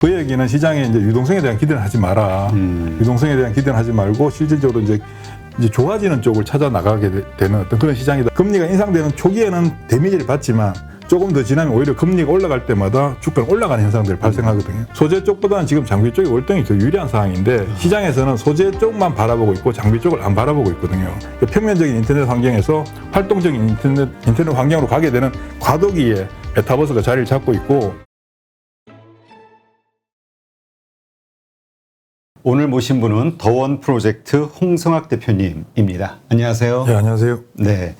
그 얘기는 시장에 이제 유동성에 대한 기대는 하지 마라. 유동성에 대한 기대는 하지 말고 실질적으로 이제 좋아지는 쪽을 찾아 나가게 되는 어떤 그런 시장이다. 금리가 인상되는 초기에는 데미지를 받지만 조금 더 지나면 오히려 금리가 올라갈 때마다 주가는 올라가는 현상들이 발생하거든요. 소재 쪽보다는 지금 장비 쪽이 월등히 더 유리한 상황인데 시장에서는 소재 쪽만 바라보고 있고 장비 쪽을 안 바라보고 있거든요. 평면적인 인터넷 환경에서 활동적인 인터넷 환경으로 가게 되는 과도기에 메타버스가 자리를 잡고 있고, 오늘 모신 분은 더원 프로젝트 홍성학 대표님입니다. 안녕하세요. 네, 안녕하세요. 네.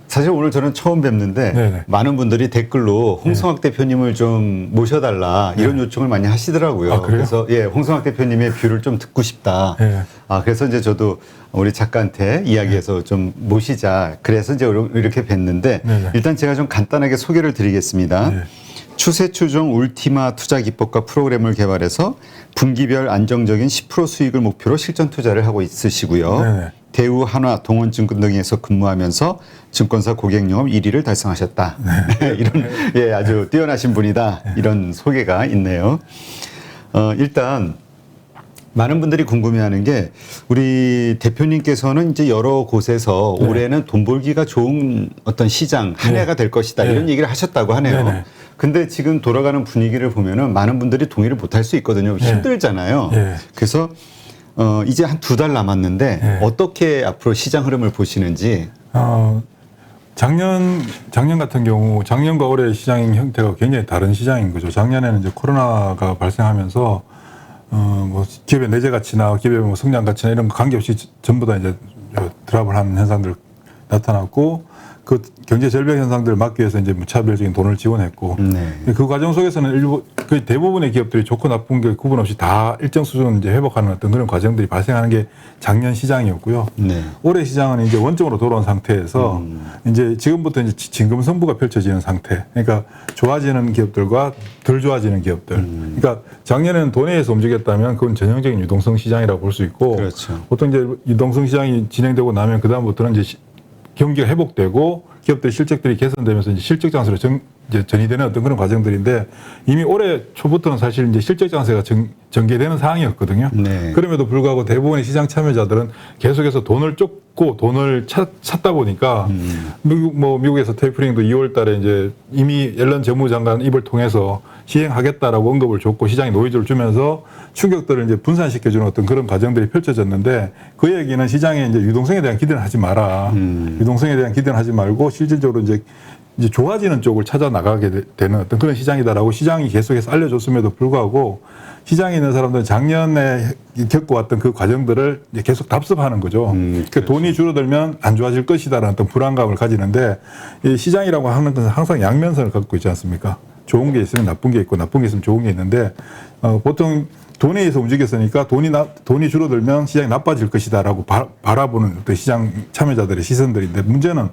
사실 오늘 저는 처음 뵙는데 네네. 많은 분들이 댓글로 홍성학 대표님을 좀 모셔달라 이런 요청을 많이 하시더라고요. 아, 그래요? 그래서 예, 홍성학 대표님의 뷰를 좀 듣고 싶다. 네. 그래서 이제 저도 우리 작가한테 이야기해서 좀 모시자. 그래서 이제 이렇게 뵀는데 네네. 일단 제가 좀 간단하게 소개를 드리겠습니다. 네. 추세 추종 울티마 투자 기법과 프로그램을 개발해서 분기별 안정적인 10% 수익을 목표로 실전 투자를 하고 있으시고요. 네네. 대우, 한화, 동원증권 등에서 근무하면서 증권사 고객 영업 1위를 달성하셨다. 네. 이런 예, 아주 뛰어나신 분이다. 이런 소개가 있네요. 일단 많은 분들이 궁금해하는 게 우리 대표님께서는 이제 여러 곳에서 네. 올해는 돈 벌기가 좋은 어떤 시장 한 네. 해가 될 것이다 네. 이런 얘기를 하셨다고 하네요. 네네. 근데 지금 돌아가는 분위기를 보면은 많은 분들이 동의를 못할 수 있거든요. 네. 힘들잖아요. 네. 그래서 이제 한 2달 남았는데 네. 어떻게 앞으로 시장 흐름을 보시는지. 작년 같은 경우 작년과 올해 시장 형태가 굉장히 다른 시장인 거죠. 작년에는 이제 코로나가 발생하면서 뭐 기업의 내재 가치나 기업의 뭐 성장 가치나 이런 거 관계없이 전부 다 이제 드랍을 하는 현상들 나타났고, 그 경제 절벽 현상들을 막기 위해서 이제 무차별적인 돈을 지원했고, 네. 그 과정 속에서는 거의 대부분의 기업들이 좋고 나쁜 게 구분 없이 다 일정 수준 이제 회복하는 어떤 그런 과정들이 발생하는 게 작년 시장이었고요. 네. 올해 시장은 이제 원점으로 돌아온 상태에서 이제 지금부터 이제 진검승부가 펼쳐지는 상태. 그러니까 좋아지는 기업들과 덜 좋아지는 기업들. 그러니까 작년에는 돈에 의해서 움직였다면 그건 전형적인 유동성 시장이라고 볼 수 있고, 그렇죠. 보통 이제 유동성 시장이 진행되고 나면 그 다음부터는 이제 경기가 회복되고 기업들의 실적들이 개선되면서 이제 실적 장세로 이제 전이되는 어떤 그런 과정들인데, 이미 올해 초부터는 사실 이제 실적 장세가 전개되는 상황이었거든요. 네. 그럼에도 불구하고 대부분의 시장 참여자들은 계속해서 돈을 쫓고 돈을 찾다 보니까 미국에서 테이퍼링도 2월 달에 이제 이미 옐런 재무장관 입을 통해서 시행하겠다라고 언급을 줬고 시장에 노이즈를 주면서 충격들을 이제 분산시켜주는 어떤 그런 과정들이 펼쳐졌는데, 그 얘기는 시장에 이제 유동성에 대한 기대는 하지 마라. 유동성에 대한 기대는 하지 말고 실질적으로 이제 좋아지는 쪽을 찾아 나가게 되는 어떤 그런 시장이다라고 시장이 계속해서 알려줬음에도 불구하고 시장에 있는 사람들은 작년에 겪어왔던 그 과정들을 이제 계속 답습하는 거죠. 그러니까 돈이 줄어들면 안 좋아질 것이다라는 어떤 불안감을 가지는데, 이 시장이라고 하는 것은 항상 양면선을 갖고 있지 않습니까? 좋은 게 있으면 나쁜 게 있고 나쁜 게 있으면 좋은 게 있는데, 보통 돈에 의해서 움직였으니까 돈이 줄어들면 시장이 나빠질 것이다라고 바라보는 어떤 시장 참여자들의 시선들인데, 문제는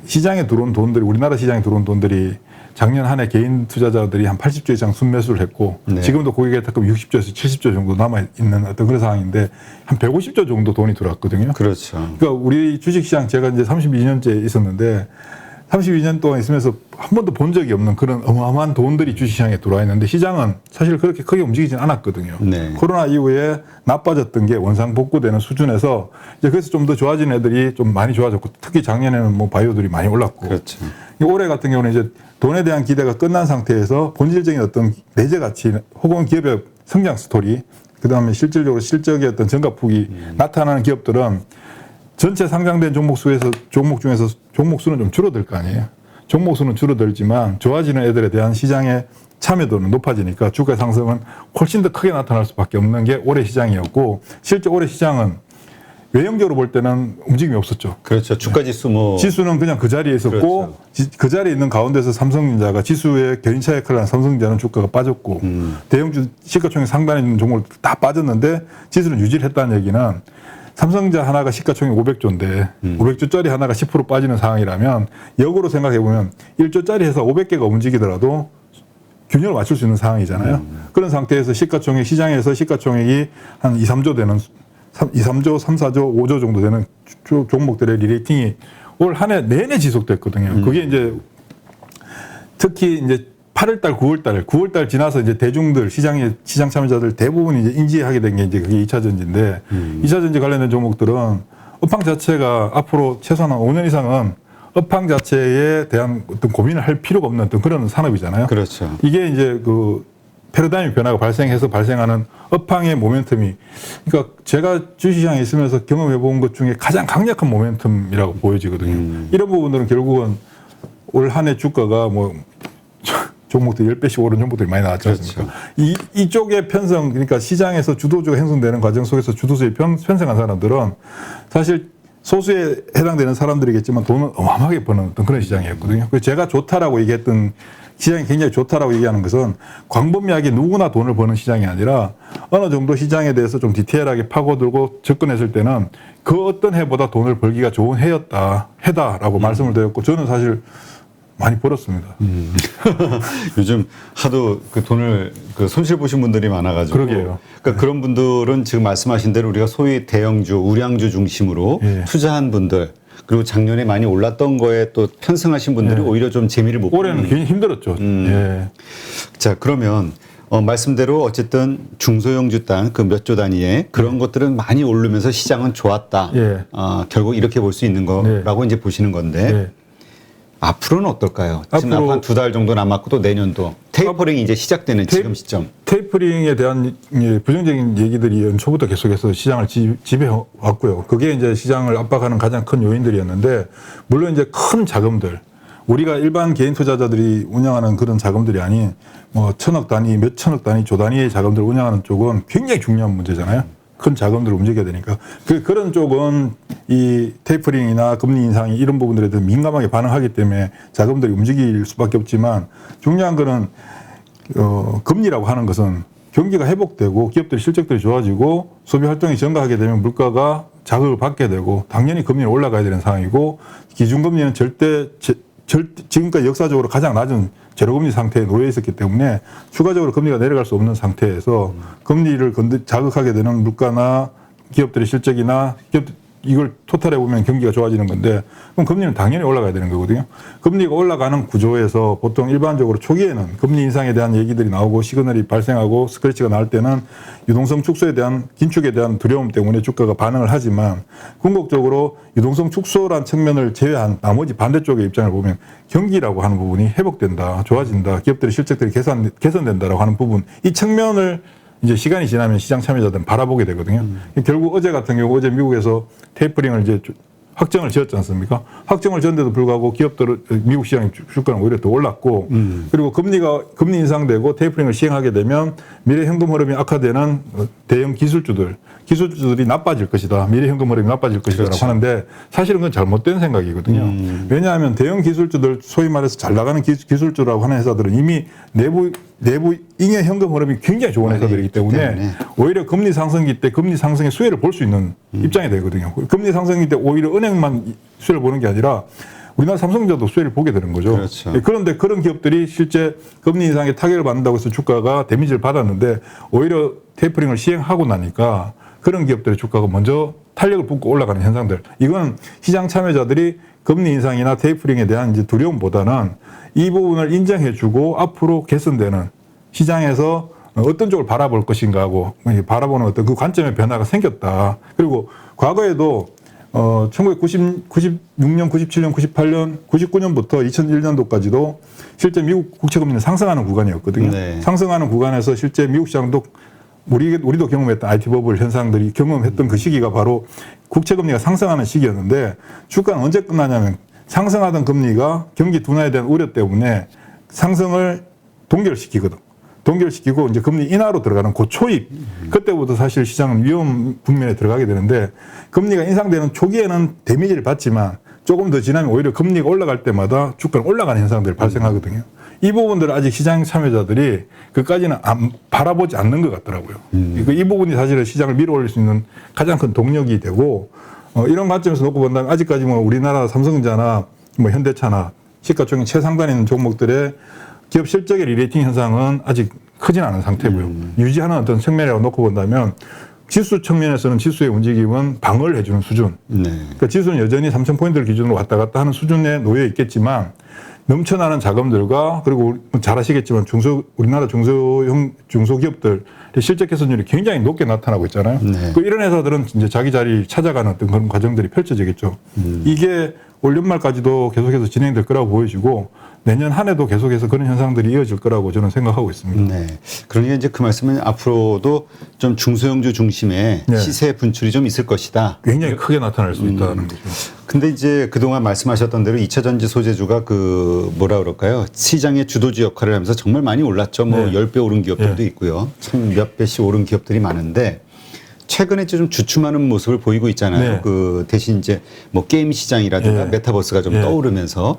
시장에 들어온 돈들이, 우리나라 시장에 들어온 돈들이 작년 한 해 개인 투자자들이 한 80조 이상 순매수를 했고, 네. 지금도 고객의 탁금 60조에서 70조 정도 남아있는 어떤 그런 상황인데, 한 150조 정도 돈이 들어왔거든요. 그렇죠. 그러니까 우리 주식시장, 제가 이제 32년째 있었는데 32년 동안 있으면서 한 번도 본 적이 없는 그런 어마어마한 돈들이 주식시장에 들어와 있는데, 시장은 사실 그렇게 크게 움직이진 않았거든요. 네. 코로나 이후에 나빠졌던 게 원상복구되는 수준에서 이제 그래서 좀 더 좋아진 애들이 좀 많이 좋아졌고, 특히 작년에는 뭐 바이오들이 많이 올랐고, 그렇죠. 올해 같은 경우는 이제 돈에 대한 기대가 끝난 상태에서 본질적인 어떤 내재 가치 혹은 기업의 성장 스토리, 그 다음에 실질적으로 실적의 어떤 전가폭이 나타나는 기업들은 전체 상장된 종목 중에서 종목 수는 좀 줄어들 거 아니에요. 종목 수는 줄어들지만 좋아지는 애들에 대한 시장의 참여도는 높아지니까 주가 상승은 훨씬 더 크게 나타날 수밖에 없는 게 올해 시장이었고, 실제 올해 시장은 외형적으로 볼 때는 움직임이 없었죠. 그렇죠. 주가지수 뭐 지수는 그냥 그 자리에 있었고, 그렇죠. 그 자리에 있는 가운데서 삼성전자가 지수의 견인차 역할을 하는 삼성전자는 주가가 빠졌고, 대형주 시가총액 상단에 있는 종목을 다 빠졌는데 지수는 유지를 했다는 얘기는 삼성전자 하나가 시가총액 500조인데 500조짜리 하나가 10% 빠지는 상황이라면, 역으로 생각해보면 1조짜리 회사 500개가 움직이더라도 균형을 맞출 수 있는 상황이잖아요. 그런 상태에서 시장에서 시가총액이 한 2, 3조 되는 2, 3조, 3, 4조, 5조 정도 되는 종목들의 리레이팅이 올 한 해 내내 지속됐거든요. 그게 이제 특히 이제 8월달, 9월달 지나서 이제 대중들, 시장 참여자들 대부분 이제 인지하게 된 게 이제 그게 2차 전지인데, 2차 전지 관련된 종목들은 업황 자체가 앞으로 최소한 5년 이상은 업황 자체에 대한 어떤 고민을 할 필요가 없는 어떤 그런 산업이잖아요. 그렇죠. 이게 이제 그 패러다임 변화가 발생해서 발생하는 업황의 모멘텀이, 그러니까 제가 주식시장에 있으면서 경험해 본 것 중에 가장 강력한 모멘텀이라고 보여지거든요. 이런 부분들은 결국은 올 한 해 주가가 뭐 종목들 10배씩 오른 종목들이 많이 나왔지 않습니까? 그렇죠. 이쪽의 편성, 그러니까 시장에서 주도주가 형성되는 과정 속에서 주도주의 편성한 사람들은 사실 소수에 해당되는 사람들이겠지만 돈을 어마어마하게 버는 어떤 그런 시장이었거든요. 그래서 제가 좋다라고 얘기했던, 시장이 굉장히 좋다라고 얘기하는 것은 광범위하게 누구나 돈을 버는 시장이 아니라 어느 정도 시장에 대해서 좀 디테일하게 파고들고 접근했을 때는 그 어떤 해보다 돈을 벌기가 좋은 해다라고 말씀을 드렸고, 저는 사실 많이 벌었습니다. 요즘 하도 그 돈을 그 손실 보신 분들이 많아가지고. 그러게요. 그러니까 그런 분들은 지금 말씀하신 대로 우리가 소위 대형주, 우량주 중심으로 예. 투자한 분들, 그리고 작년에 많이 올랐던 거에 또 편승하신 분들이 예. 오히려 좀 재미를 못 올해는 보는. 굉장히 힘들었죠. 예. 자, 그러면 말씀대로 어쨌든 중소형주 단 그 몇 조 단위의 그런 것들은 많이 오르면서 시장은 좋았다. 예. 결국 이렇게 볼 수 있는 거라고 이제 보시는 건데. 예. 앞으로는 어떨까요? 지금 앞으로 한 2달 정도 남았고 또 내년도 테이퍼링이 이제 시작되는 지금 시점. 테이퍼링에 대한 부정적인 얘기들이 연초부터 계속해서 시장을 지배해 왔고요. 그게 이제 시장을 압박하는 가장 큰 요인들이었는데, 물론 이제 큰 자금들, 우리가 일반 개인 투자자들이 운영하는 그런 자금들이 아닌 뭐 천억 단위, 몇 천억 단위, 조 단위의 자금들을 운영하는 쪽은 굉장히 중요한 문제잖아요. 큰 자금들을 움직여야 되니까. 그런 쪽은 이 테이퍼링이나 금리 인상이 이런 부분들에 대해서 민감하게 반응하기 때문에 자금들이 움직일 수밖에 없지만, 중요한 거는 금리라고 하는 것은 경기가 회복되고 기업들의 실적들이 좋아지고 소비 활동이 증가하게 되면 물가가 자극을 받게 되고 당연히 금리는 올라가야 되는 상황이고, 기준금리는 지금까지 역사적으로 가장 낮은 제로금리 상태에 놓여 있었기 때문에 추가적으로 금리가 내려갈 수 없는 상태에서 금리를 자극하게 되는 물가나 기업들의 실적이나 이걸 토탈해 보면 경기가 좋아지는 건데, 그럼 금리는 당연히 올라가야 되는 거거든요. 금리가 올라가는 구조에서 보통 일반적으로 초기에는 금리 인상에 대한 얘기들이 나오고 시그널이 발생하고 스크래치가 나올 때는 유동성 축소에 대한 긴축에 대한 두려움 때문에 주가가 반응을 하지만, 궁극적으로 유동성 축소란 측면을 제외한 나머지 반대쪽의 입장을 보면 경기라고 하는 부분이 회복된다, 좋아진다, 기업들의 실적들이 개선된다라고 하는 부분, 이 측면을 이제 시간이 지나면 시장 참여자들은 바라보게 되거든요. 결국 어제 같은 경우 어제 미국에서 테이퍼링을 이제 확정을 지었지 않습니까? 확정을 지었는데도 불구하고 기업들은 미국 시장 주가는 오히려 더 올랐고, 그리고 금리 인상되고 테이퍼링을 시행하게 되면 미래 현금 흐름이 악화되는 대형 기술주들이 나빠질 것이다. 미래 현금 흐름이 나빠질 것이다라고 그렇죠. 하는데, 사실은 그건 잘못된 생각이거든요. 왜냐하면 대형 기술주들, 소위 말해서 잘 나가는 기술주라고 하는 회사들은 이미 내부 잉여 현금 흐름이 굉장히 좋은 회사들이기 때문에 오히려 금리 상승기 때 금리 상승의 수혜를 볼 수 있는 입장이 되거든요. 금리 상승기 때 오히려 은행만 수혜를 보는 게 아니라 우리나라 삼성전자도 수혜를 보게 되는 거죠. 그렇죠. 그런데 그런 기업들이 실제 금리 인상에 타격을 받는다고 해서 주가가 데미지를 받았는데, 오히려 테이퍼링을 시행하고 나니까 그런 기업들의 주가가 먼저 탄력을 붙고 올라가는 현상들. 이건 시장 참여자들이 금리 인상이나 테이퍼링에 대한 이제 두려움보다는 이 부분을 인정해주고 앞으로 개선되는 시장에서 어떤 쪽을 바라볼 것인가 하고 바라보는 어떤 그 관점의 변화가 생겼다. 그리고 과거에도 1996년, 97년, 98년, 99년부터 2001년도까지도 실제 미국 국채금리는 상승하는 구간이었거든요. 네. 상승하는 구간에서 실제 미국 시장도 우리도 경험했던 IT 버블 현상들이 경험했던 그 시기가 바로 국채금리가 상승하는 시기였는데, 주가는 언제 끝나냐면 상승하던 금리가 경기 둔화에 대한 우려 때문에 상승을 동결시키거든. 동결시키고 이제 금리 인하로 들어가는 그 초입, 그때부터 사실 시장은 위험 국면에 들어가게 되는데, 금리가 인상되는 초기에는 데미지를 받지만 조금 더 지나면 오히려 금리가 올라갈 때마다 주가는 올라가는 현상들이 발생하거든요. 이 부분들을 아직 시장 참여자들이 그까지는 바라보지 않는 것 같더라고요. 이 부분이 사실은 시장을 밀어올릴 수 있는 가장 큰 동력이 되고, 이런 관점에서 놓고 본다면 아직까지 뭐 우리나라 삼성전자나 뭐 현대차나 시가총액 최상단에 있는 종목들의 기업 실적의 리레이팅 현상은 아직 크진 않은 상태고요. 유지하는 어떤 측면이라고 놓고 본다면 지수 측면에서는 지수의 움직임은 방어를 해주는 수준. 네. 그러니까 지수는 여전히 3,000포인트를 기준으로 왔다 갔다 하는 수준에 놓여 있겠지만, 넘쳐나는 자금들과 그리고 잘 아시겠지만 우리나라 중소기업들의 실적 개선율이 굉장히 높게 나타나고 있잖아요. 네. 이런 회사들은 이제 자기 자리 찾아가는 어떤 그런 과정들이 펼쳐지겠죠. 이게 올 연말까지도 계속해서 진행될 거라고 보여지고 내년 한 해도 계속해서 그런 현상들이 이어질 거라고 저는 생각하고 있습니다. 네. 그러니까 이제 그 말씀은 앞으로도 좀 중소형주 중심의 네. 시세 분출이 좀 있을 것이다. 굉장히 크게 나타날 수 있다는 거죠. 근데 이제 그동안 말씀하셨던 대로 2차 전지 소재주가 그 뭐라 그럴까요? 시장의 주도주 역할을 하면서 정말 많이 올랐죠. 뭐 네. 10배 오른 기업들도 있고요. 참 몇 배씩 오른 기업들이 많은데 최근에 좀 주춤하는 모습을 보이고 있잖아요. 네. 그 대신 이제 뭐 게임 시장이라든가 네. 메타버스가 좀 네. 떠오르면서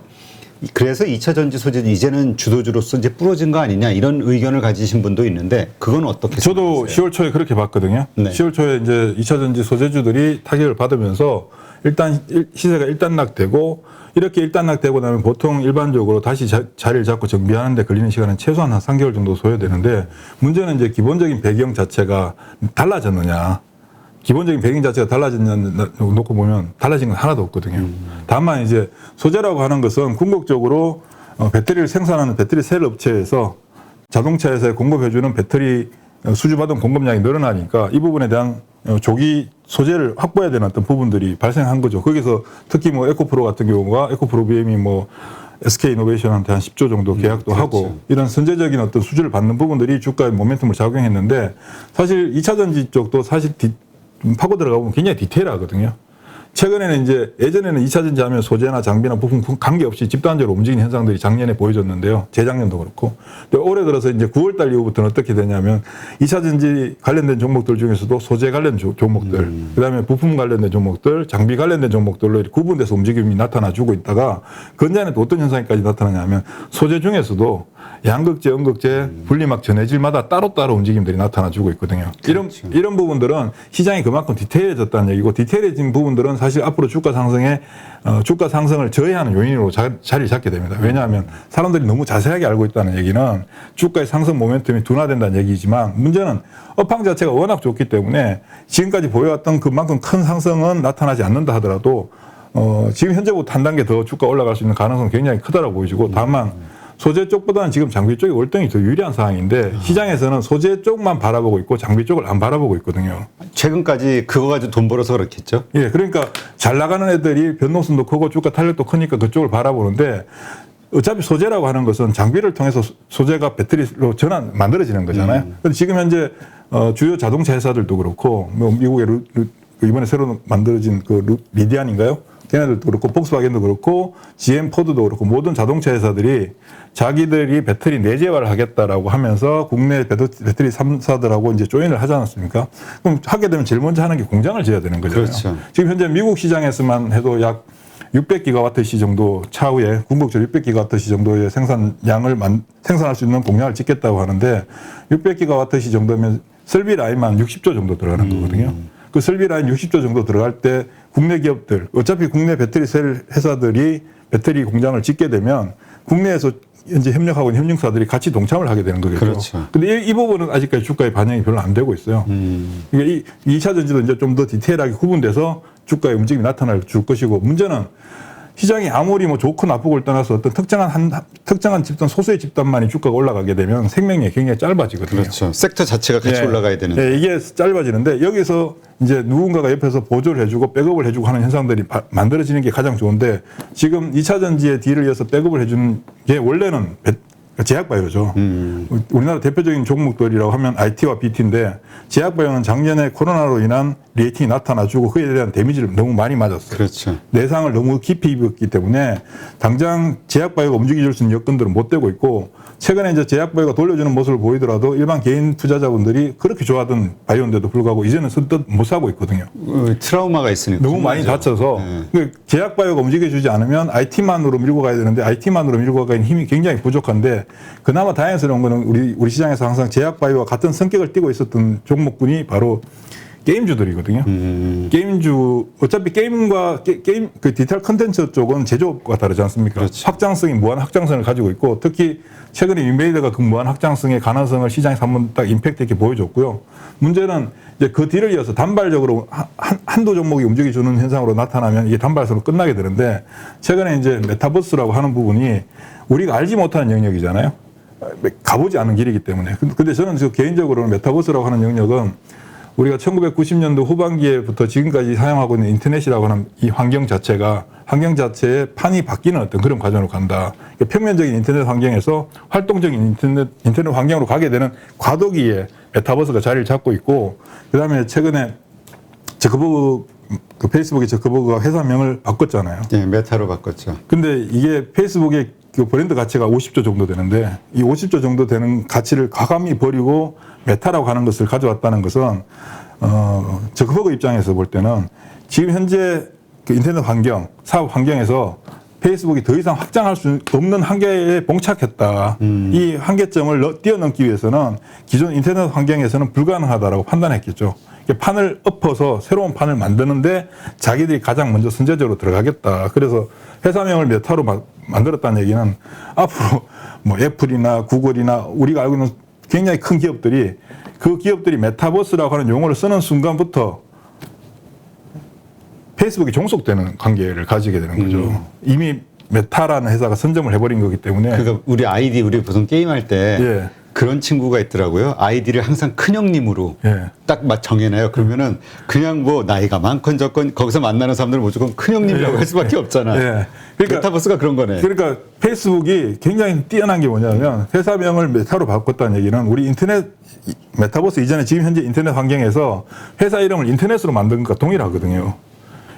그래서 2차 전지 소재주 이제는 주도주로서 이제 부러진 거 아니냐 이런 의견을 가지신 분도 있는데 그건 어떻게 저도 생각하세요? 10월 초에 그렇게 봤거든요. 네. 10월 초에 이제 2차 전지 소재주들이 타격을 받으면서 일단 시세가 일단락되고 이렇게 일단락되고 나면 보통 일반적으로 다시 자리를 잡고 정비하는 데 걸리는 시간은 최소한 한 3개월 정도 소요되는데 문제는 이제 기본적인 배경 자체가 달라졌느냐. 기본적인 배경 자체가 달라졌냐 놓고 보면 달라진 건 하나도 없거든요. 다만 이제 소재라고 하는 것은 궁극적으로 배터리를 생산하는 배터리 셀 업체에서 자동차에서 공급해주는 배터리 수주받은 공급량이 늘어나니까 이 부분에 대한 조기 소재를 확보해야 되는 어떤 부분들이 발생한 거죠. 거기서 특히 뭐 에코프로 같은 경우가 에코프로 BM이 뭐 SK이노베이션한테 한 10조 정도 계약도 그렇죠. 하고 이런 선제적인 어떤 수주를 받는 부분들이 주가의 모멘텀을 작용했는데 사실 2차 전지 쪽도 사실 파고 들어가 보면 굉장히 디테일하거든요. 최근에는 이제 예전에는 2차 전지 하면 소재나 장비나 부품 관계없이 집단적으로 움직이는 현상들이 작년에 보여졌는데요. 재작년도 그렇고. 근데 올해 들어서 이제 9월 달 이후부터는 어떻게 되냐면 2차 전지 관련된 종목들 중에서도 소재 관련 종목들, 그다음에 부품 관련된 종목들, 장비 관련된 종목들로 이렇게 구분돼서 움직임이 나타나주고 있다가 근자에는 또 어떤 현상까지 나타나냐면 소재 중에서도 양극재, 음극재, 분리막 전해질마다 따로따로 움직임들이 나타나주고 있거든요. 그렇죠. 이런 부분들은 시장이 그만큼 디테일해졌다는 얘기고 디테일해진 부분들은 사실 앞으로 주가 상승을 저해하는 요인으로 자리를 잡게 됩니다. 왜냐하면 사람들이 너무 자세하게 알고 있다는 얘기는 주가의 상승 모멘텀이 둔화된다는 얘기지만 문제는 업황 자체가 워낙 좋기 때문에 지금까지 보여왔던 그만큼 큰 상승은 나타나지 않는다 하더라도 지금 현재보다 한 단계 더 주가 올라갈 수 있는 가능성은 굉장히 크다라고 보여지고 다만 소재 쪽보다는 지금 장비 쪽이 월등히 더 유리한 상황인데 시장에서는 소재 쪽만 바라보고 있고 장비 쪽을 안 바라보고 있거든요. 최근까지 그거 가지고 돈 벌어서 그렇겠죠? 예, 그러니까 잘 나가는 애들이 변동성도 크고 주가 탄력도 크니까 그쪽을 바라보는데 어차피 소재라고 하는 것은 장비를 통해서 소재가 배터리로 만들어지는 거잖아요. 근데 지금 현재 주요 자동차 회사들도 그렇고 뭐 미국의 이번에 새로 만들어진 그 리디안인가요? 걔네들도 그렇고 폭스바겐도 그렇고 GM 포드도 그렇고 모든 자동차 회사들이 자기들이 배터리 내재화를 하겠다라고 하면서 국내 배터리 3사들하고 이제 조인을 하지 않았습니까? 그럼 하게 되면 제일 먼저 하는 게 공장을 지어야 되는 거잖아요. 그렇죠. 지금 현재 미국 시장에서만 해도 약 600기가와트시 정도 차후에 궁극적으로 600기가와트시 정도의 생산량을 생산할 수 있는 공장을 짓겠다고 하는데 600기가와트시 정도면 설비 라인만 60조 정도 들어가는 거거든요. 그 설비 라인 60조 정도 들어갈 때 국내 기업들 어차피 국내 배터리 셀 회사들이 배터리 공장을 짓게 되면 국내에서 현재 협력하고 있는 협력사들이 같이 동참을 하게 되는 거겠죠. 그렇죠. 근데 이 부분은 아직까지 주가의 반영이 별로 안 되고 있어요. 그러니까 이 2차 전지도 이제 좀 더 디테일하게 구분돼서 주가의 움직임이 나타날 줄 것이고 문제는 시장이 아무리 뭐 좋고 나쁘고를 떠나서 어떤 특정한 집단 소수의 집단만이 주가가 올라가게 되면 생명이 굉장히 짧아지거든요. 그렇죠. 섹터 자체가 같이 올라가야 되는데. 네, 이게 짧아지는데 여기서 이제 누군가가 옆에서 보조를 해주고 백업을 해주고 하는 현상들이 만들어지는 게 가장 좋은데 지금 2차 전지의 뒤를 이어서 백업을 해주는 게 원래는 제약바이오죠. 우리나라 대표적인 종목들이라고 하면 IT와 BT인데 제약바이오는 작년에 코로나로 인한 리에이팅이 나타나주고 그에 대한 데미지를 너무 많이 맞았어요. 그렇죠. 내상을 너무 깊이 입었기 때문에 당장 제약바이오가 움직여줄 수 있는 여건들은 못 되고 있고 최근에 이제 제약바이오가 돌려주는 모습을 보이더라도 일반 개인 투자자분들이 그렇게 좋아하던 바이오인데도 불구하고 이제는 선뜻 못 사고 있거든요. 트라우마가 있으니까. 너무 많이 다쳐서 제약바이오가 움직여주지 않으면 IT만으로 밀고 가야 되는데 IT만으로 밀고 가기는 힘이 굉장히 부족한데 그나마 다행스러운 거는 우리 시장에서 항상 제약바이오와 같은 성격을 띠고 있었던 종목군이 바로 게임주들이거든요. 게임주 어차피 게임과 게임 그 디지털 컨텐츠 쪽은 제조업과 다르지 않습니까? 그렇지. 확장성이 무한 확장성을 가지고 있고 특히 최근에 인베이더가 그 무한 확장성의 가능성을 시장에서 한번 딱 임팩트 있게 보여줬고요. 문제는 이제 그 뒤를 이어서 단발적으로 한두 종목이 움직여주는 현상으로 나타나면 이게 단발성으로 끝나게 되는데 최근에 이제 메타버스라고 하는 부분이 우리가 알지 못하는 영역이잖아요. 가보지 않은 길이기 때문에. 근데 저는 개인적으로는 메타버스라고 하는 영역은 우리가 1990년도 후반기에부터 지금까지 사용하고 있는 인터넷이라고 하는 이 환경 자체의 판이 바뀌는 어떤 그런 과정으로 간다. 그러니까 평면적인 인터넷 환경에서 활동적인 인터넷 환경으로 가게 되는 과도기에 메타버스가 자리를 잡고 있고, 그 다음에 최근에 그 페이스북의 저커버그가 회사명을 바꿨잖아요. 네, 메타로 바꿨죠. 근데 이게 페이스북의 그 브랜드 가치가 50조 정도 되는데 이 50조 정도 되는 가치를 과감히 버리고 메타라고 하는 것을 가져왔다는 것은 저커버그 입장에서 볼 때는 지금 현재 그 인터넷 환경, 사업 환경에서 페이스북이 더 이상 확장할 수 없는 한계에 봉착했다. 이 한계점을 뛰어넘기 위해서는 기존 인터넷 환경에서는 불가능하다라고 판단했겠죠. 판을 엎어서 새로운 판을 만드는데 자기들이 가장 먼저 선제적으로 들어가겠다. 그래서 회사명을 메타로 만들었다는 얘기는 앞으로 뭐 애플이나 구글이나 우리가 알고 있는 굉장히 큰 기업들이 그 기업들이 메타버스라고 하는 용어를 쓰는 순간부터 페이스북이 종속되는 관계를 가지게 되는 거죠. 이미 메타라는 회사가 선점을 해버린 거기 때문에. 그러니까 우리 보통 게임할 때 예. 그런 친구가 있더라고요. 아이디를 항상 큰형님으로 예. 딱 정해놔요. 그러면은 그냥 뭐 나이가 많건 적건 거기서 만나는 사람들은 무조건 큰형님이라고 예. 할 수밖에 없잖아. 예. 그러니까 메타버스가 그런 거네. 그러니까 페이스북이 굉장히 뛰어난 게 뭐냐면 회사명을 메타로 바꿨다는 얘기는 우리 인터넷 메타버스 이전에 지금 현재 인터넷 환경에서 회사 이름을 인터넷으로 만든 것과 동일하거든요.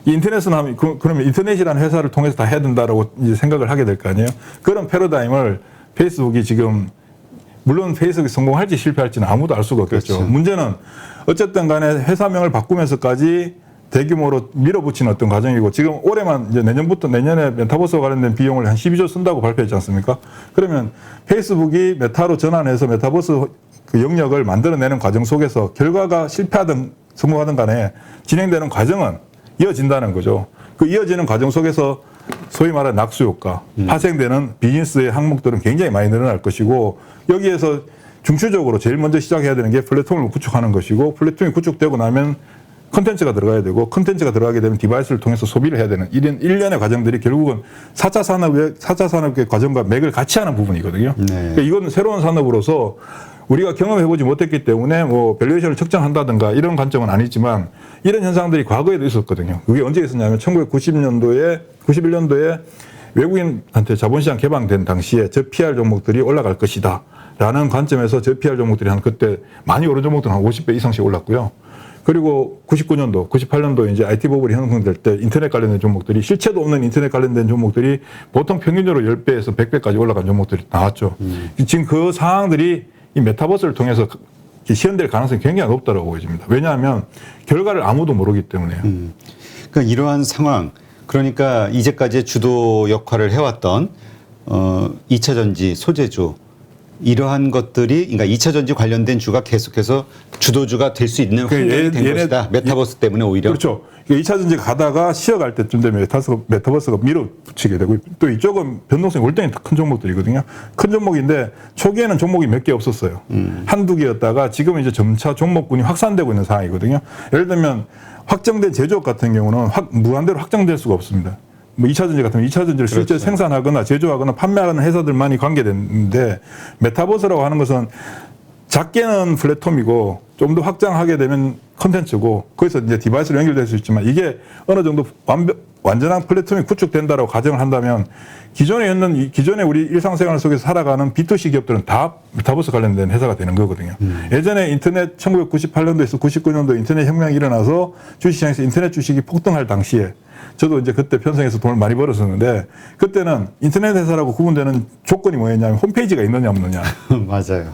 이 인터넷은 하면 그러면 인터넷이라는 회사를 통해서 다 해야 된다라고 이제 생각을 하게 될 거 아니에요. 그런 패러다임을 페이스북이 지금 물론 페이스북이 성공할지 실패할지는 아무도 알 수가 없겠죠. 그렇죠. 문제는 어쨌든 간에 회사명을 바꾸면서까지 대규모로 밀어붙이는 어떤 과정이고 지금 올해만 이제 내년에 메타버스와 관련된 비용을 한 12조 쓴다고 발표했지 않습니까? 그러면 페이스북이 메타로 전환해서 메타버스 그 영역을 만들어내는 과정 속에서 결과가 실패하든 성공하든 간에 진행되는 과정은 이어진다는 거죠. 그 이어지는 과정 속에서 소위 말하는 낙수 효과, 파생되는 비즈니스의 항목들은 굉장히 많이 늘어날 것이고 여기에서 중추적으로 제일 먼저 시작해야 되는 게 플랫폼을 구축하는 것이고 플랫폼이 구축되고 나면 컨텐츠가 들어가야 되고 컨텐츠가 들어가게 되면 디바이스를 통해서 소비를 해야 되는 이런 일련의 과정들이 결국은 4차 산업의 과정과 맥을 같이 하는 부분이거든요. 네. 그러니까 이건 새로운 산업으로서 우리가 경험해보지 못했기 때문에 뭐 밸류에이션을 측정한다든가 이런 관점은 아니지만 이런 현상들이 과거에도 있었거든요. 그게 언제 있었냐면 91년도에 외국인한테 자본시장 개방된 당시에 저PR 종목들이 올라갈 것이다 라는 관점에서 저PR 종목들이 한 그때 많이 오른 종목들은 한 50배 이상씩 올랐고요. 그리고 99년도, 98년도 이제 IT 버블이 형성될 때 인터넷 관련된 종목들이 실체도 없는 인터넷 관련된 종목들이 보통 평균적으로 10배에서 100배까지 올라간 종목들이 나왔죠. 지금 그 상황들이 이 메타버스를 통해서 실현될 가능성이 굉장히 높다고 보여집니다. 왜냐하면 결과를 아무도 모르기 때문에요. 그러니까 이러한 상황, 그러니까 이제까지 주도 역할을 해왔던 2차 전지, 소재주 이러한 것들이 그러니까 2차 전지 관련된 주가 계속해서 주도주가 될 수 있는 환경이 된 것이다. 메타버스 때문에 오히려. 그렇죠. 2차 전지 가다가 쉬어갈 때쯤 되면 메타버스가 밀어붙이게 되고 또 이쪽은 변동성이 월등히 큰 종목들이거든요. 큰 종목인데 초기에는 종목이 몇 개 없었어요. 한두 개였다가 지금은 이제 점차 종목군이 확산되고 있는 상황이거든요. 예를 들면 확정된 제조업 같은 경우는 무한대로 확장될 수가 없습니다. 뭐 2차 전지 같으면 2차 전지를 실제 그렇죠. 생산하거나 제조하거나 판매하는 회사들만이 관계되는데 메타버스라고 하는 것은 작게는 플랫폼이고 좀 더 확장하게 되면 컨텐츠고 거기서 이제 디바이스로 연결될 수 있지만 이게 어느 정도 완전한 플랫폼이 구축된다라고 가정을 한다면 기존에 우리 일상생활 속에서 살아가는 B2C 기업들은 다 메타버스 관련된 회사가 되는 거거든요. 예전에 인터넷 1998년도에서 99년도 인터넷 혁명이 일어나서 주식시장에서 인터넷 주식이 폭등할 당시에 저도 이제 그때 편성해서 돈을 많이 벌었었는데 그때는 인터넷 회사라고 구분되는 조건이 뭐였냐면 홈페이지가 있느냐 없느냐. 맞아요.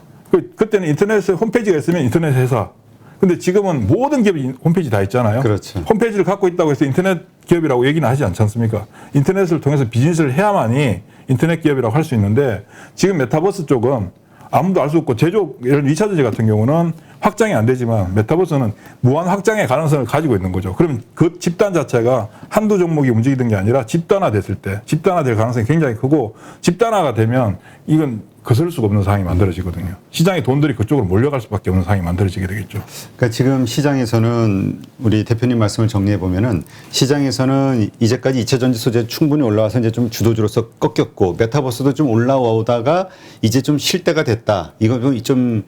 그때는 인터넷에 홈페이지가 있으면 인터넷 회사. 근데 지금은 모든 기업이 홈페이지 다 있잖아요. 그렇죠. 홈페이지를 갖고 있다고 해서 인터넷 기업이라고 얘기는 하지 않지 않습니까? 인터넷을 통해서 비즈니스를 해야만이 인터넷 기업이라고 할 수 있는데 지금 메타버스 쪽은 아무도 알 수 없고 제조 예를 들어 2차 전지 같은 경우는 확장이 안 되지만 메타버스는 무한 확장의 가능성을 가지고 있는 거죠. 그러면 그 집단 자체가 한두 종목이 움직이던 게 아니라 집단화됐을 때 집단화될 가능성이 굉장히 크고 집단화가 되면 이건 거스를 수가 없는 상황이 만들어지거든요. 시장의 돈들이 그쪽으로 몰려갈 수밖에 없는 상황이 만들어지게 되겠죠. 그러니까 지금 시장에서는 우리 대표님 말씀을 정리해 보면은 시장에서는 이제까지 2차 전지 소재 충분히 올라와서 이제 좀 주도주로서 꺾였고 메타버스도 좀 올라오다가 이제 좀 쉴 때가 됐다. 이거 좀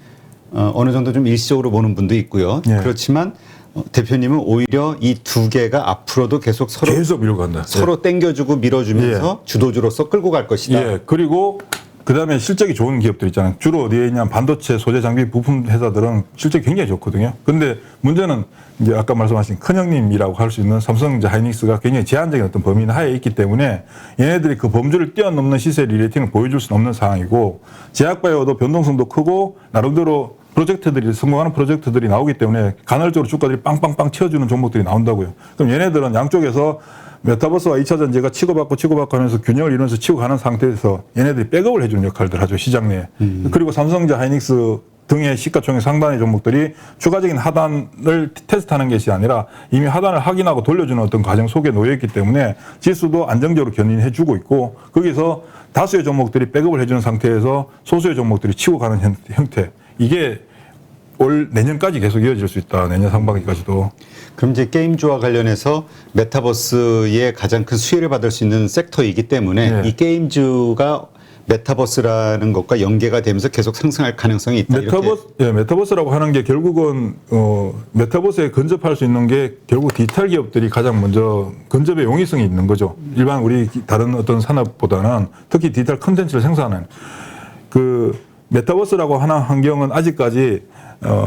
어느 정도 좀 일시적으로 보는 분도 있고요. 예. 그렇지만 대표님은 오히려 이 두 개가 앞으로도 계속 계속 밀고 간다. 서로 땡겨주고 밀어주면서 주도주로서 끌고 갈 것이다. 예. 그리고 그다음에 실적이 좋은 기업들 있잖아요. 주로 어디에 있냐 반도체, 소재, 장비, 부품 회사들은 실적이 굉장히 좋거든요. 근데 문제는 이제 아까 말씀하신 큰형님이라고 할 수 있는 삼성전자 하이닉스가 굉장히 제한적인 어떤 범위 하에 있기 때문에 얘네들이 그 범주를 뛰어넘는 시세 리레이팅을 보여줄 수는 없는 상황이고 제약바이오도 변동성도 크고 나름대로 프로젝트들이 성공하는 프로젝트들이 나오기 때문에 간헐적으로 주가들이 빵빵빵 튀어주는 종목들이 나온다고요. 그럼 얘네들은 양쪽에서 메타버스와 2차 전지가 치고받고 하면서 균형을 이루면서 치고 가는 상태에서 얘네들이 백업을 해주는 역할들 하죠, 시장 내에. 그리고 삼성전자, 하이닉스 등의 시가총액 상단의 종목들이 추가적인 하단을 테스트하는 것이 아니라 이미 하단을 확인하고 돌려주는 어떤 과정 속에 놓여있기 때문에 지수도 안정적으로 견인해주고 있고 거기서 다수의 종목들이 백업을 해주는 상태에서 소수의 종목들이 치고 가는 형태. 이게 올 내년까지 계속 이어질 수 있다. 내년 상반기까지도. 그럼 이제 게임주와 관련해서 메타버스의 가장 큰 수혜를 받을 수 있는 섹터이기 때문에 네. 이 게임주가 메타버스라는 것과 연계가 되면서 계속 상승할 가능성이 있다. 메타버스라고 하는 게 결국은 메타버스에 근접할 수 있는 게 결국 디지털 기업들이 가장 먼저 근접의 용이성이 있는 거죠. 일반 우리 다른 어떤 산업보다는 특히 디지털 콘텐츠를 생산하는 그 메타버스라고 하는 환경은 아직까지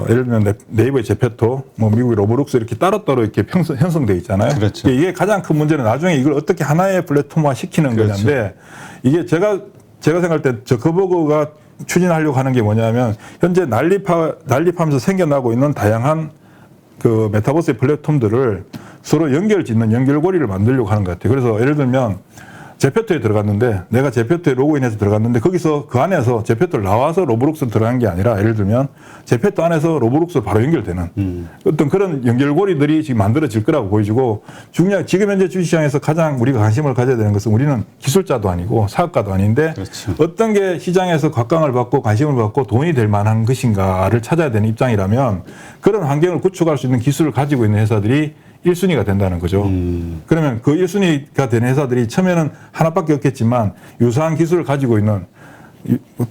예를 들면 네이버의 제페토, 뭐 미국의 로블록스 이렇게 따로따로 이렇게 형성돼 있잖아요. 그렇죠. 이게 가장 큰 문제는 나중에 이걸 어떻게 하나의 플랫폼화 시키는 그렇죠. 거냐인데 이게 제가 생각할 때 저커버그가 추진하려고 하는 게 뭐냐면 현재 난립하면서 생겨나고 있는 다양한 그 메타버스의 플랫폼들을 서로 연결짓는 연결고리를 만들려고 하는 것 같아요. 그래서 예를 들면 제페토에 들어갔는데 내가 제페토에 로그인해서 들어갔는데 거기서 그 안에서 제페토를 나와서 로블록스로 들어간 게 아니라 예를 들면 제페토 안에서 로블록스로 바로 연결되는 어떤 그런 연결고리들이 지금 만들어질 거라고 보여지고 지금 현재 주식시장에서 가장 우리가 관심을 가져야 되는 것은 우리는 기술자도 아니고 사업가도 아닌데 그렇죠. 어떤 게 시장에서 각광을 받고 관심을 받고 돈이 될 만한 것인가를 찾아야 되는 입장이라면 그런 환경을 구축할 수 있는 기술을 가지고 있는 회사들이 1순위가 된다는 거죠. 그러면 그 1순위가 되는 회사들이 처음에는 하나밖에 없겠지만 유사한 기술을 가지고 있는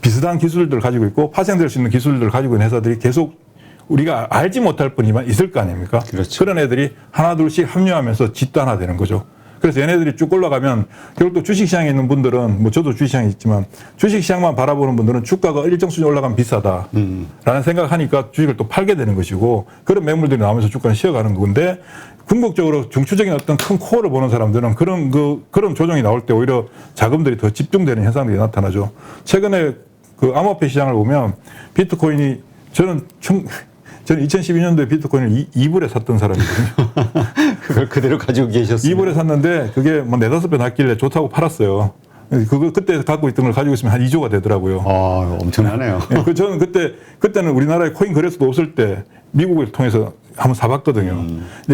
비슷한 기술들을 가지고 있고 파생될 수 있는 기술들을 가지고 있는 회사들이 계속 우리가 알지 못할 뿐이만 있을 거 아닙니까? 그렇죠. 그런 애들이 하나 둘씩 합류하면서 집단화되는 거죠. 그래서 얘네들이 쭉 올라가면 결국 또 주식시장에 있는 분들은 뭐 저도 주식시장에 있지만 주식시장만 바라보는 분들은 주가가 일정 수준 올라가면 비싸다라는 생각을 하니까 주식을 또 팔게 되는 것이고 그런 매물들이 나오면서 주가는 쉬어가는 건데 궁극적으로 중추적인 어떤 큰 코어를 보는 사람들은 그런 조정이 나올 때 오히려 자금들이 더 집중되는 현상들이 나타나죠. 최근에 그 암호화폐 시장을 보면 비트코인이 저는 2012년도에 비트코인을 2불에 샀던 사람이거든요. 그걸 그대로 가지고 계셨어요. 2불에 샀는데 그게 뭐 4-5배 났길래 좋다고 팔았어요. 그때 갖고 있던 걸 가지고 있으면 한 2조가 되더라고요. 아, 엄청나네요. 저는 그때는 우리나라에 코인 거래소도 없을 때 미국을 통해서 한번 사봤거든요.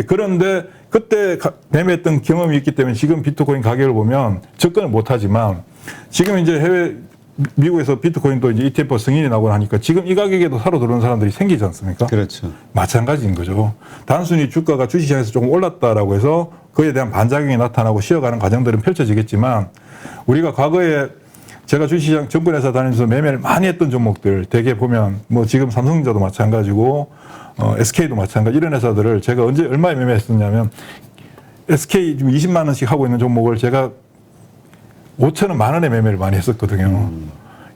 그런데 그때 매매했던 경험이 있기 때문에 지금 비트코인 가격을 보면 접근을 못하지만 지금 이제 미국에서 비트코인도 이제 ETF 승인이 나고 나니까 지금 이 가격에도 사러 들어오는 사람들이 생기지 않습니까? 그렇죠. 마찬가지인 거죠. 단순히 주가가 주식시장에서 조금 올랐다라고 해서 그에 대한 반작용이 나타나고 쉬어가는 과정들은 펼쳐지겠지만 우리가 과거에 제가 주식시장 정권회사 다니면서 매매를 많이 했던 종목들 대개 보면 뭐 지금 삼성전자도 마찬가지고 SK도 마찬가지 이런 회사들을 제가 언제 얼마에 매매했었냐면 SK 지금 20만 원씩 하고 있는 종목을 제가 5천 원, 만 원에 매매를 많이 했었거든요.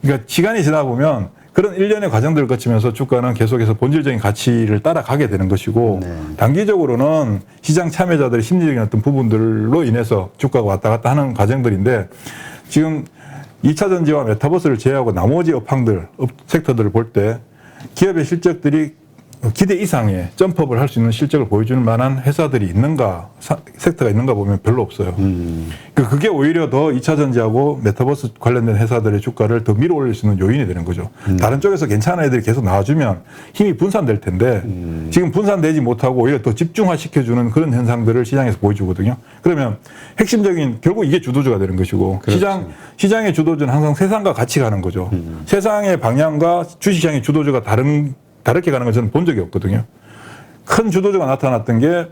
그러니까 시간이 지나 보면 그런 일련의 과정들을 거치면서 주가는 계속해서 본질적인 가치를 따라가게 되는 것이고 단기적으로는 시장 참여자들의 심리적인 어떤 부분들로 인해서 주가가 왔다 갔다 하는 과정들인데 지금 2차 전지와 메타버스를 제외하고 나머지 업황들, 섹터들을 볼 때 기업의 실적들이 기대 이상의 점프업을 할 수 있는 실적을 보여주는 만한 회사들이 있는가, 섹터가 있는가 보면 별로 없어요. 그게 오히려 더 2차 전지하고 메타버스 관련된 회사들의 주가를 더 밀어 올릴 수 있는 요인이 되는 거죠. 다른 쪽에서 괜찮은 애들이 계속 나와주면 힘이 분산될 텐데 지금 분산되지 못하고 오히려 더 집중화 시켜주는 그런 현상들을 시장에서 보여주거든요. 그러면 핵심적인 결국 이게 주도주가 되는 것이고 시장의 주도주는 항상 세상과 같이 가는 거죠. 세상의 방향과 주식시장의 주도주가 다르게 가는 건 저는 본 적이 없거든요. 큰 주도주가 나타났던 게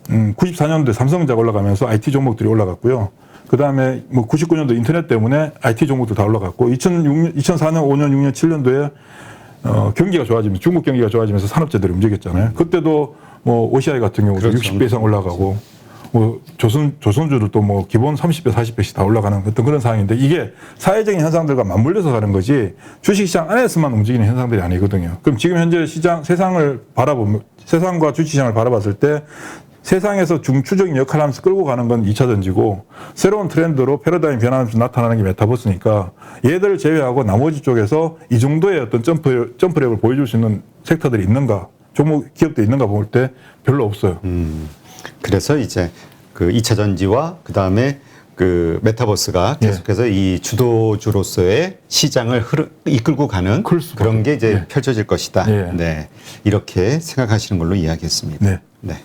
94년도에 삼성전자가 올라가면서 IT 종목들이 올라갔고요. 그 다음에 뭐 99년도 인터넷 때문에 IT 종목도 다 올라갔고 2004년, 5년, 6년, 7년도에 경기가 좋아지면서 중국 경기가 좋아지면서 산업재들이 움직였잖아요. 그때도 뭐 OCI 같은 경우도 그렇죠. 60배 이상 올라가고 뭐 조선주도 뭐 기본 30배, 40배씩 다 올라가는 어떤 그런 상황인데 이게 사회적인 현상들과 맞물려서 가는 거지 주식시장 안에서만 움직이는 현상들이 아니거든요. 그럼 지금 현재 세상과 주식시장을 바라봤을 때 세상에서 중추적인 역할을 하면서 끌고 가는 건 2차 전지고 새로운 트렌드로 패러다임 변화하면서 나타나는 게 메타버스니까 얘들을 제외하고 나머지 쪽에서 이 정도의 어떤 점프력을 보여줄 수 있는 섹터들이 있는가, 기업들이 있는가 볼 때 별로 없어요. 그래서 이제 그 2차 전지와 그 다음에 그 메타버스가 계속해서 이 주도주로서의 시장을 이끌고 가는 그런 게 이제 펼쳐질 것이다. 네. 이렇게 생각하시는 걸로 이야기했습니다. 네. 네.